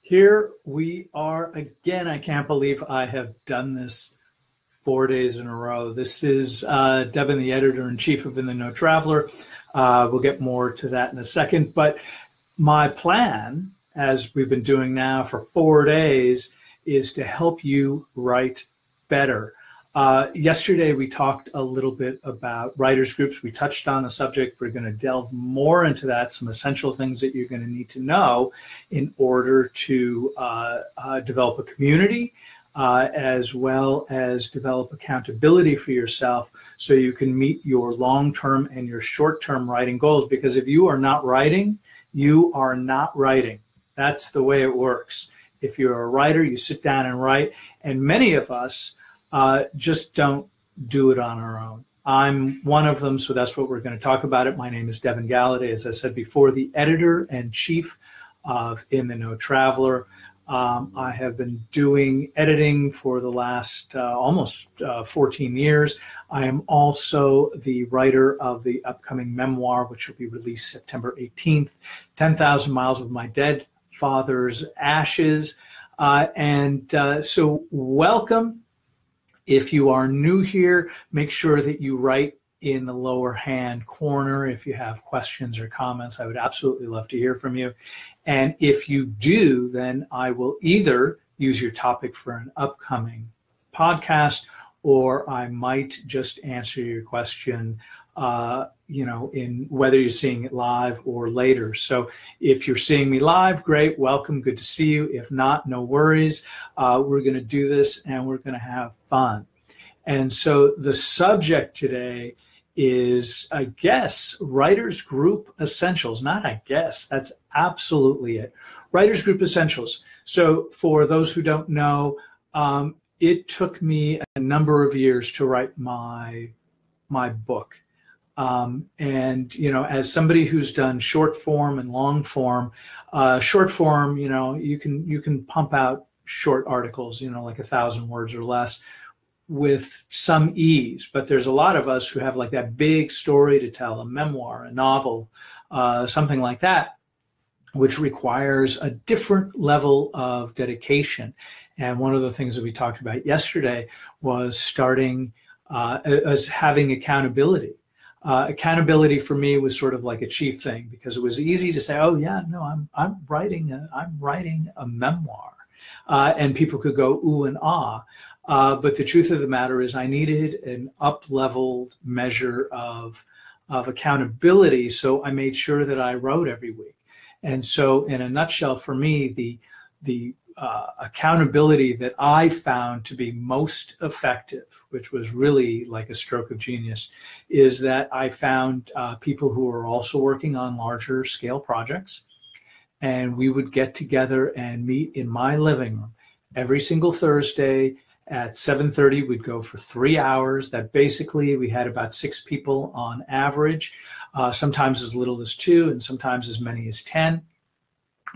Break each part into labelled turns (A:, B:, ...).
A: Here we are again. I can't believe I have done this 4 days in a row. This is Devin, the editor-in-chief of In the Know Traveler. We'll get more to that in a second. But my plan, as we've been doing now for 4 days, is to help you write better. Yesterday, we talked a little bit about writers groups. We touched on the subject. We're going to delve more into that, some essential things that you're going to need to know in order to develop a community, as well as develop accountability for yourself so you can meet your long-term and your short-term writing goals. Because if you are not writing, you are not writing. That's the way it works. If you're a writer, you sit down and write. And many of us just don't do it on our own. I'm one of them, so that's what we're going to talk about. My name is Devin Galaudet, as I said before, the editor-in-chief of In the Know Traveler. I have been doing editing for the last almost 14 years. I am also the writer of the upcoming memoir, which will be released September 18th, 10,000 Miles of My Dead Father's Ashes. So welcome. If you are new here, make sure that you write in the lower hand corner if you have questions or comments. I would absolutely love to hear from you. And if you do, then I will either use your topic for an upcoming podcast, or I might just answer your question in whether you're seeing it live or later. So if you're seeing me live, great, welcome, good to see you. If not, no worries. We're going to do this and we're going to have fun. And so the subject today is, I guess, Writers Group Essentials. Not I guess, that's absolutely it. Writers Group Essentials. So for those who don't know, it took me a number of years to write my book. As somebody who's done short form and long form, short form, you can pump out short articles, like 1,000 words or less with some ease. But there's a lot of us who have like that big story to tell, a memoir, a novel, something like that, which requires a different level of dedication. And one of the things that we talked about yesterday was having accountability. Accountability for me was sort of like a chief thing, because it was easy to say, "Oh yeah, no, I'm writing a memoir," and people could go ooh and ah. But the truth of the matter is, I needed an up-leveled measure of accountability, so I made sure that I wrote every week. And so, in a nutshell, for me, the accountability that I found to be most effective, which was really like a stroke of genius, is that I found people who were also working on larger scale projects, and we would get together and meet in my living room every single Thursday at 7:30. We'd go for 3 hours. That basically, we had about 6 people on average, sometimes as little as 2 and sometimes as many as 10.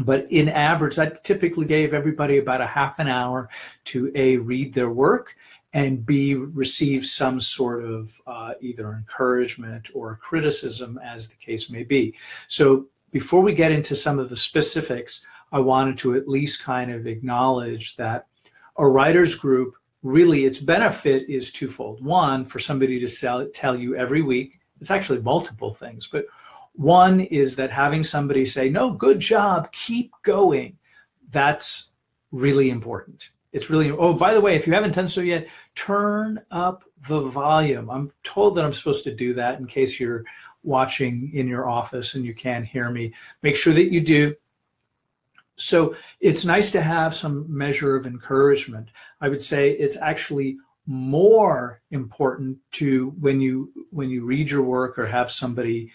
A: But in average, that typically gave everybody about a half an hour to A, read their work, and B, receive some sort of either encouragement or criticism, as the case may be. So before we get into some of the specifics, I wanted to at least kind of acknowledge that a writer's group, really its benefit is twofold. One, for somebody to tell you every week, it's actually multiple things, but one is that having somebody say, "No, good job, keep going," that's really important. It's really, oh, by the way, if you haven't done so yet, turn up the volume. I'm told that I'm supposed to do that in case you're watching in your office and you can't hear me. Make sure that you do. So it's nice to have some measure of encouragement. I would say it's actually more important to when you read your work or have somebody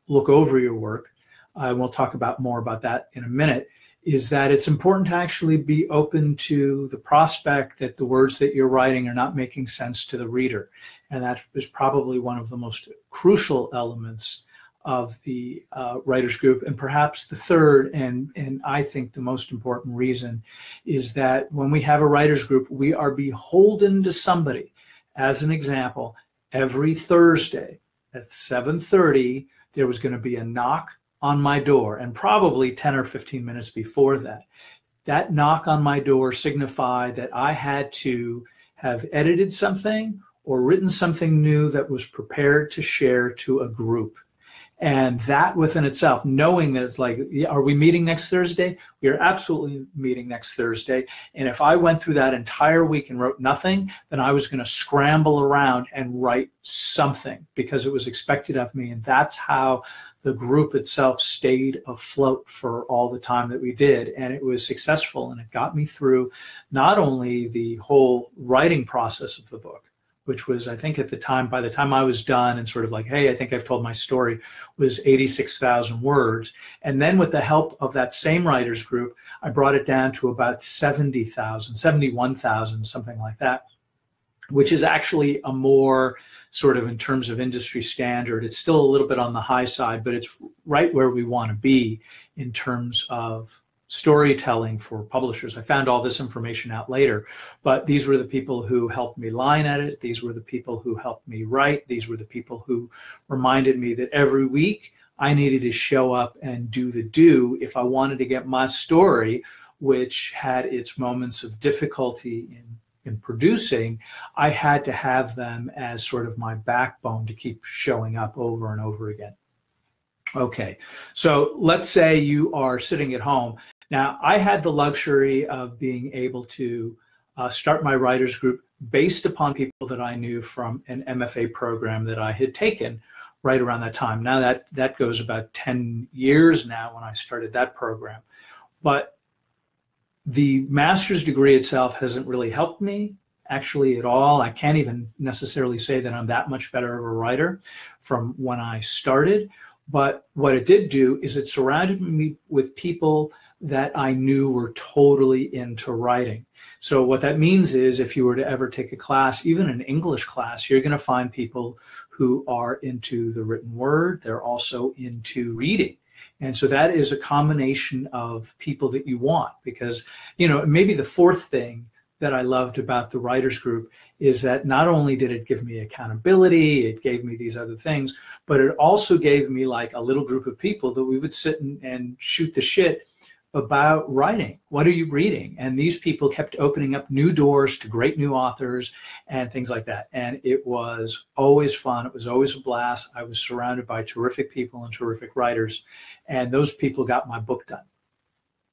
A: look over your work, and we'll talk more about that in a minute, is that it's important to actually be open to the prospect that the words that you're writing are not making sense to the reader. And that is probably one of the most crucial elements of the writers group. And perhaps the third, and I think the most important reason, is that when we have a writers group, we are beholden to somebody. As an example, every Thursday at 7:30, there was going to be a knock on my door, and probably 10 or 15 minutes before that, that knock on my door signified that I had to have edited something or written something new that was prepared to share to a group. And that within itself, knowing that it's like, are we meeting next Thursday? We are absolutely meeting next Thursday. And if I went through that entire week and wrote nothing, then I was going to scramble around and write something because it was expected of me. And that's how the group itself stayed afloat for all the time that we did. And it was successful. And it got me through not only the whole writing process of the book, which was, I think at the time, by the time I was done and sort of like, hey, I think I've told my story, was 86,000 words. And then with the help of that same writers group, I brought it down to about 70,000, 71,000, something like that, which is actually a more sort of in terms of industry standard. It's still a little bit on the high side, but it's right where we want to be in terms of storytelling for publishers. I found all this information out later, but these were the people who helped me line edit. These were the people who helped me write. These were the people who reminded me that every week I needed to show up and do the do if I wanted to get my story, which had its moments of difficulty in producing. I had to have them as sort of my backbone to keep showing up over and over again. Okay, so let's say you are sitting at home. Now, I had the luxury of being able to start my writers group based upon people that I knew from an MFA program that I had taken right around that time. Now, that goes about 10 years now when I started that program. But the master's degree itself hasn't really helped me actually at all. I can't even necessarily say that I'm that much better of a writer from when I started. But what it did do is it surrounded me with people that I knew were totally into writing. So what that means is if you were to ever take a class, even an English class, you're going to find people who are into the written word. They're also into reading. And so that is a combination of people that you want because, you know, maybe the fourth thing that I loved about the writers group is that not only did it give me accountability, it gave me these other things, but it also gave me like a little group of people that we would sit and shoot the shit about writing. What are you reading? And these people kept opening up new doors to great new authors and things like that. And it was always fun. It was always a blast. I was surrounded by terrific people and terrific writers. And those people got my book done.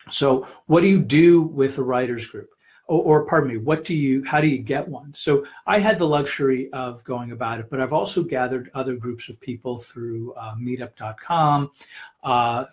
A: So what do you do with a writers group? Or pardon me, how do you get one? So I had the luxury of going about it, but I've also gathered other groups of people through meetup.com,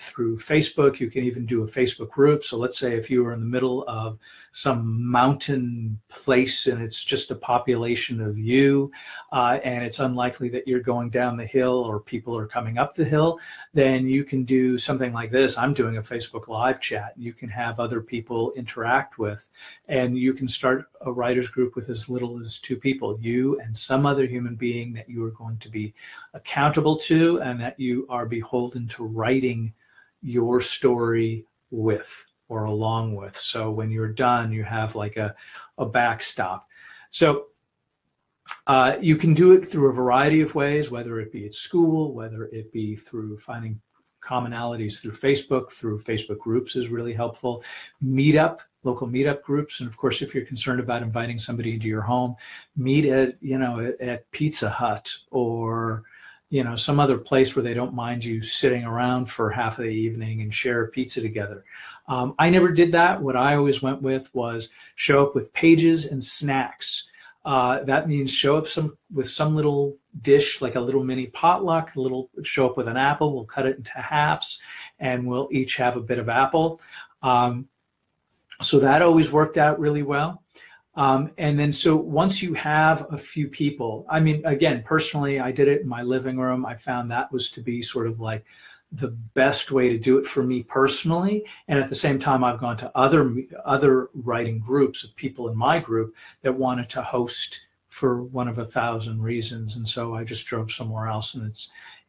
A: through Facebook. You can even do a Facebook group. So let's say if you were in the middle of some mountain place and it's just a population of you, and it's unlikely that you're going down the hill or people are coming up the hill, then you can do something like this. I'm doing a Facebook live chat. You can have other people interact with, and you can start a writers group with as little as 2 people, you and some other human being that you are going to be accountable to and that you are beholden to writing your story with or along with. So when you're done, you have like a backstop. So you can do it through a variety of ways, whether it be at school, whether it be through finding commonalities through Facebook groups is really helpful. Local meetup groups. And of course, if you're concerned about inviting somebody into your home, meet at Pizza Hut or, some other place where they don't mind you sitting around for half of the evening and share a pizza together. I never did that. What I always went with was show up with pages and snacks. That means show up with some little dish, like a little mini potluck, show up with an apple. We'll cut it into halves and we'll each have a bit of apple. So that always worked out really well. And then so once you have a few people, I mean, again, personally, I did it in my living room. I found that was to be sort of like the best way to do it for me personally. And at the same time, I've gone to other writing groups of people in my group that wanted to host for one of 1,000 reasons. And so I just drove somewhere else, and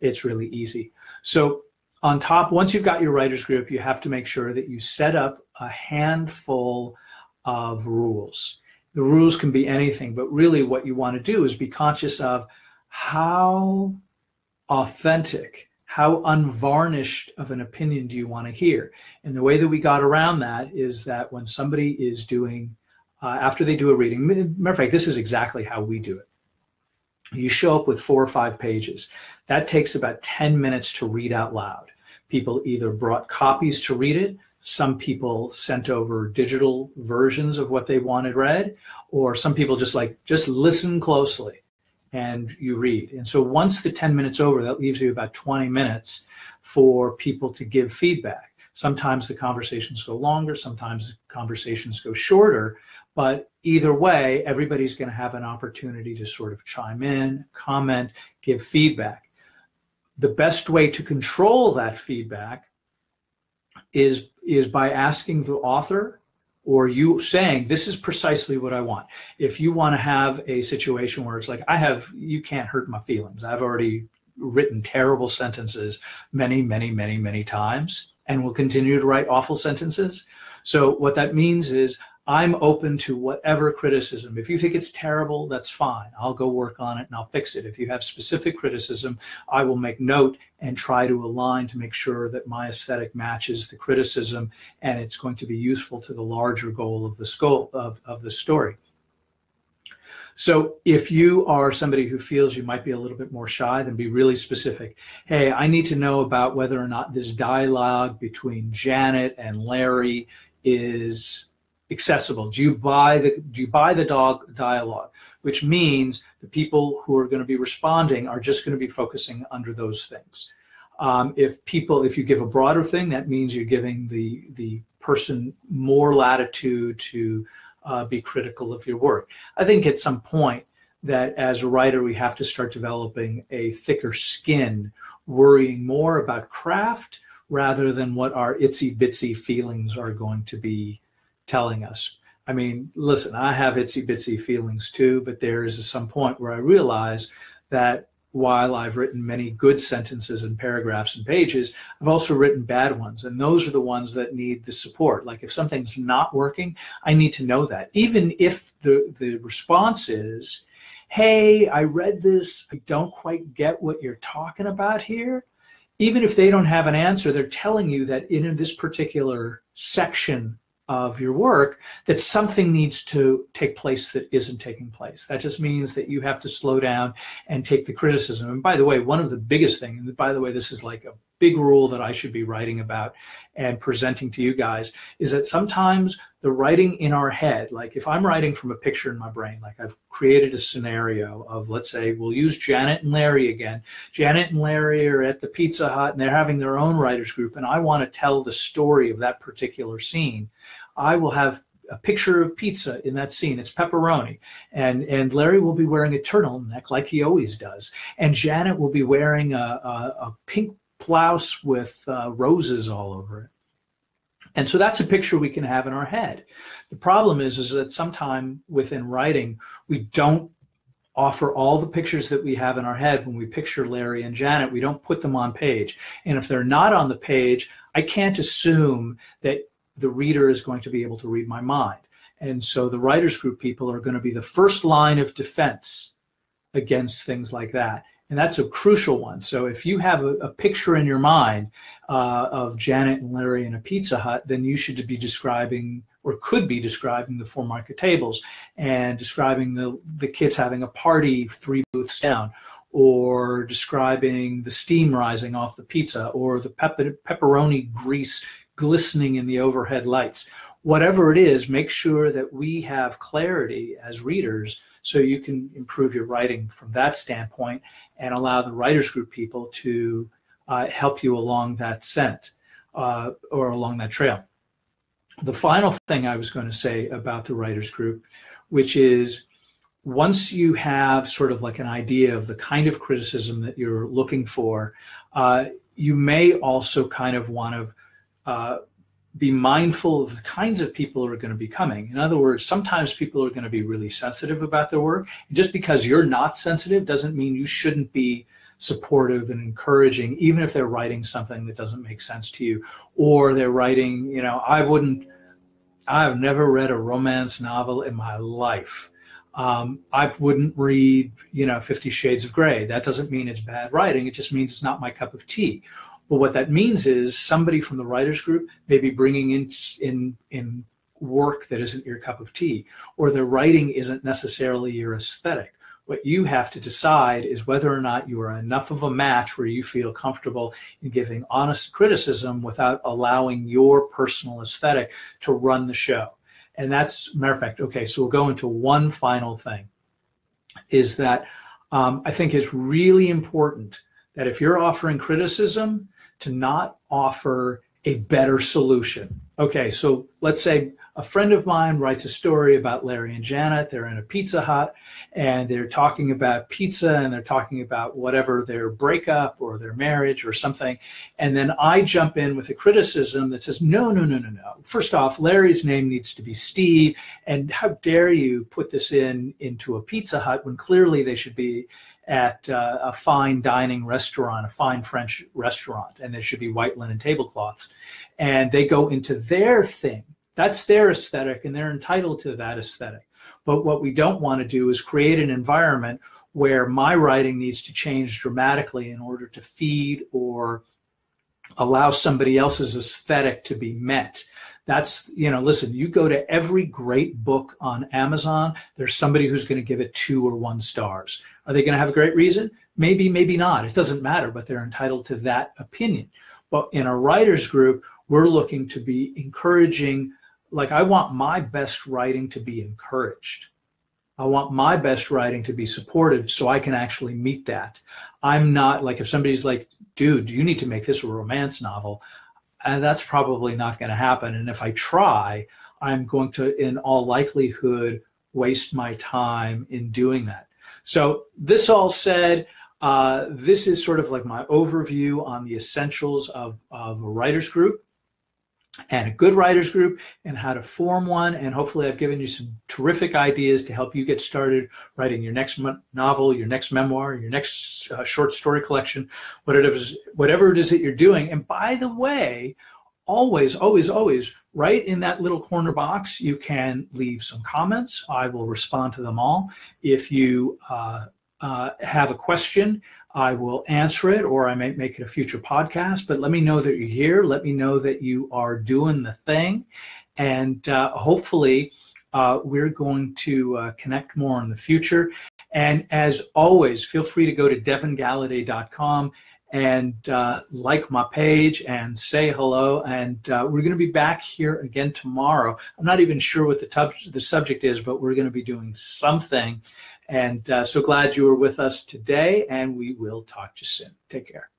A: it's really easy. So on top, once you've got your writers group, you have to make sure that you set up a handful of rules. The rules can be anything, but really what you want to do is be conscious of how authentic, how unvarnished of an opinion do you want to hear? And the way that we got around that is that when somebody is doing, after they do a reading, matter of fact, this is exactly how we do it. You show up with 4 or 5 pages. That takes about 10 minutes to read out loud. People either brought copies to read it, some people sent over digital versions of what they wanted read, or some people just listen closely and you read. And so once the 10 minutes over, that leaves you about 20 minutes for people to give feedback. Sometimes the conversations go longer, sometimes the conversations go shorter, but either way, everybody's going to have an opportunity to sort of chime in, comment, give feedback. The best way to control that feedback is by asking the author, or you saying, this is precisely what I want. If you want to have a situation where it's like, you can't hurt my feelings. I've already written terrible sentences many, many, many, many times, and will continue to write awful sentences. So what that means is I'm open to whatever criticism. If you think it's terrible, that's fine. I'll go work on it and I'll fix it. If you have specific criticism, I will make note and try to align to make sure that my aesthetic matches the criticism and it's going to be useful to the larger goal of the story. So if you are somebody who feels you might be a little bit more shy, then be really specific. Hey, I need to know about whether or not this dialogue between Janet and Larry is accessible. Do you buy the dog dialogue? Which means the people who are going to be responding are just going to be focusing under those things. If you give a broader thing, that means you're giving the person more latitude to be critical of your work. I think at some point that as a writer, we have to start developing a thicker skin, worrying more about craft rather than what our itsy bitsy feelings are going to be telling us. I mean, listen, I have itsy bitsy feelings too, but there is some point where I realize that while I've written many good sentences and paragraphs and pages, I've also written bad ones. And those are the ones that need the support. Like if something's not working, I need to know that. Even if the response is, hey, I read this, I don't quite get what you're talking about here. Even if they don't have an answer, they're telling you that in this particular section of your work, that something needs to take place that isn't taking place. That just means that you have to slow down and take the criticism. And by the way, one of the biggest things, and by the way, this is like a big rule that I should be writing about and presenting to you guys, is that sometimes the writing in our head, like if I'm writing from a picture in my brain, like I've created a scenario of, let's say, we'll use Janet and Larry again. Janet and Larry are at the Pizza Hut and they're having their own writers group, and I want to tell the story of that particular scene. I will have a picture of pizza in that scene. It's pepperoni. And Larry will be wearing a turtleneck like he always does. And Janet will be wearing a pink blouse with roses all over it. And so that's a picture we can have in our head. The problem is that sometime within writing, we don't offer all the pictures that we have in our head. When we picture Larry and Janet, we don't put them on page. And if they're not on the page, I can't assume that the reader is going to be able to read my mind. And so the writers group people are going to be the first line of defense against things like that. And that's a crucial one. So if you have a picture in your mind of Janet and Larry in a Pizza Hut, then you should be describing, or could be describing, the 4 market tables and describing the kids having a party 3 booths down, or describing the steam rising off the pizza, or the pepperoni grease glistening in the overhead lights. Whatever it is, make sure that we have clarity as readers so you can improve your writing from that standpoint and allow the writers group people to help you along that scent or along that trail. The final thing I was going to say about the writers group, which is once you have sort of like an idea of the kind of criticism that you're looking for, you may also kind of want to be mindful of the kinds of people who are going to be coming. In other words, sometimes people are going to be really sensitive about their work. And just because you're not sensitive doesn't mean you shouldn't be supportive and encouraging, even if they're writing something that doesn't make sense to you, or they're writing, you know, I've never read a romance novel in my life. I wouldn't read, 50 Shades of Grey. That doesn't mean it's bad writing. It just means it's not my cup of tea. But what that means is somebody from the writers group may be bringing in work that isn't your cup of tea, or their writing isn't necessarily your aesthetic. What you have to decide is whether or not you are enough of a match where you feel comfortable in giving honest criticism without allowing your personal aesthetic to run the show. And that's, matter of fact, okay, so we'll go into one final thing, is that I think it's really important that if you're offering criticism, to not offer a better solution. Okay, so let's say a friend of mine writes a story about Larry and Janet. They're in a Pizza Hut and they're talking about pizza and they're talking about whatever, their breakup or their marriage or something. And then I jump in with a criticism that says, no. First off, Larry's name needs to be Steve. And how dare you put this into a Pizza Hut when clearly they should be at a fine dining restaurant, a fine French restaurant, and there should be white linen tablecloths. And they go into their thing. That's their aesthetic, and they're entitled to that aesthetic. But what we don't want to do is create an environment where my writing needs to change dramatically in order to feed or allow somebody else's aesthetic to be met. That's, listen, you go to every great book on Amazon, there's somebody who's going to give it 2 or 1 stars. Are they going to have a great reason? Maybe, maybe not. It doesn't matter, but they're entitled to that opinion. But in a writer's group, we're looking to be encouraging. Like, I want my best writing to be encouraged. I want my best writing to be supported so I can actually meet that. I'm not like, if somebody's like, dude, you need to make this a romance novel, and that's probably not going to happen. And if I try, I'm going to, in all likelihood, waste my time in doing that. So this all said, this is sort of like my overview on the essentials of a writer's group and a good writer's group and how to form one. And hopefully I've given you some terrific ideas to help you get started writing your next novel, your next memoir, your next short story collection, whatever it is that you're doing. And by the way, always write in that little corner box. You can leave some comments. I will respond to them all. If you have a question, I will answer it, or I may make it a future podcast, but let me know that you're here. Let me know that you are doing the thing. And hopefully we're going to connect more in the future. And as always, feel free to go to devingallaudet.com and like my page and say hello. And we're going to be back here again tomorrow. I'm not even sure what the subject is, but we're going to be doing something. And so glad you were with us today, and we will talk to you soon. Take care.